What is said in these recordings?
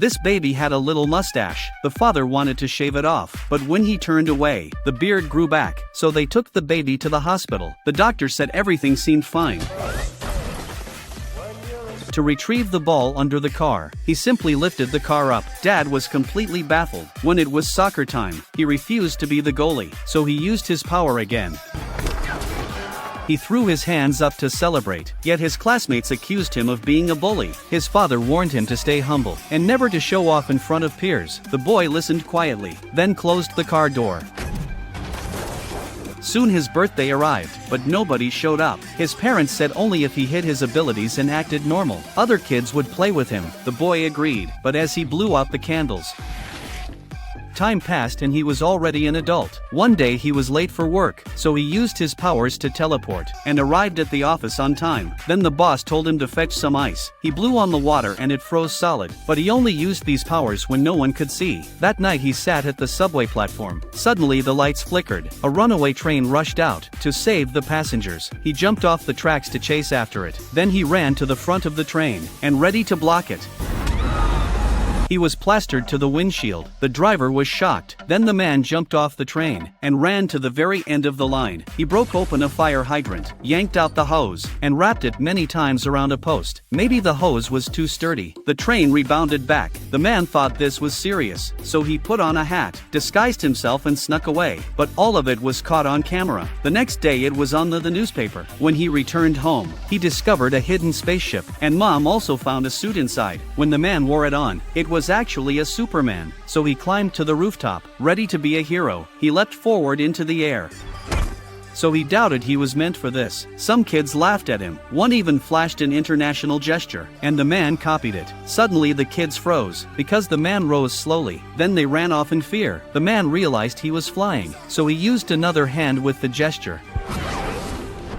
This baby had a little mustache. The father wanted to shave it off, but when he turned away, the beard grew back, so they took the baby to the hospital. The doctor said everything seemed fine. To retrieve the ball under the car, he simply lifted the car up. Dad was completely baffled. When it was soccer time, he refused to be the goalie, so he used his power again. He threw his hands up to celebrate, yet his classmates accused him of being a bully. His father warned him to stay humble and never to show off in front of peers. The boy listened quietly, then closed the car door. Soon his birthday arrived, but nobody showed up. His parents said only if he hid his abilities and acted normal, other kids would play with him. The boy agreed, but as he blew out the candles, time passed and he was already an adult. One day he was late for work, so he used his powers to teleport, and arrived at the office on time. Then the boss told him to fetch some ice. He blew on the water and it froze solid, but he only used these powers when no one could see. That night he sat at the subway platform. Suddenly the lights flickered. A runaway train rushed out. To save the passengers, he jumped off the tracks to chase after it. Then he ran to the front of the train, and ready to block it. He was plastered to the windshield. The driver was shocked. Then the man jumped off the train and ran to the very end of the line. He broke open a fire hydrant, yanked out the hose, and wrapped it many times around a post. Maybe the hose was too sturdy. The train rebounded back. The man thought this was serious, so he put on a hat, disguised himself and snuck away. But all of it was caught on camera. The next day it was on the newspaper. When he returned home, he discovered a hidden spaceship, and Mom also found a suit inside. When the man wore it on, it was actually a Superman, so he climbed to the rooftop, ready to be a hero. He leapt forward into the air. So he doubted he was meant for this. Some kids laughed at him. One even flashed an international gesture, and the man copied it. Suddenly the kids froze, because the man rose slowly. Then they ran off in fear. The man realized he was flying, so he used another hand with the gesture.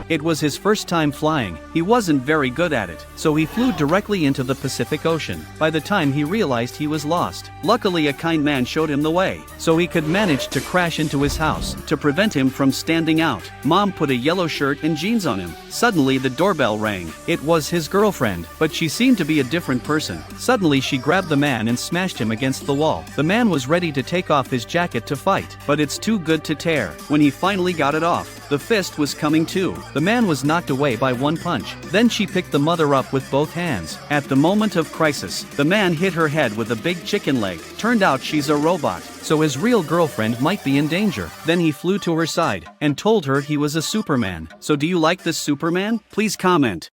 It was his first time flying. He wasn't very good at it, so he flew directly into the Pacific Ocean. By the time he realized he was lost, luckily a kind man showed him the way, so he could manage to crash into his house. To prevent him from standing out, Mom put a yellow shirt and jeans on him. Suddenly the doorbell rang. It was his girlfriend, but she seemed to be a different person. Suddenly she grabbed the man and smashed him against the wall. The man was ready to take off his jacket to fight, but it's too good to tear. When he finally got it off, the fist was coming too. The man was knocked away by one punch. Then she picked the mother up with both hands. At the moment of crisis, the man hit her head with a big chicken leg. Turned out she's a robot, so his real girlfriend might be in danger. Then he flew to her side and told her he was a Superman. So do you like this Superman? Please comment.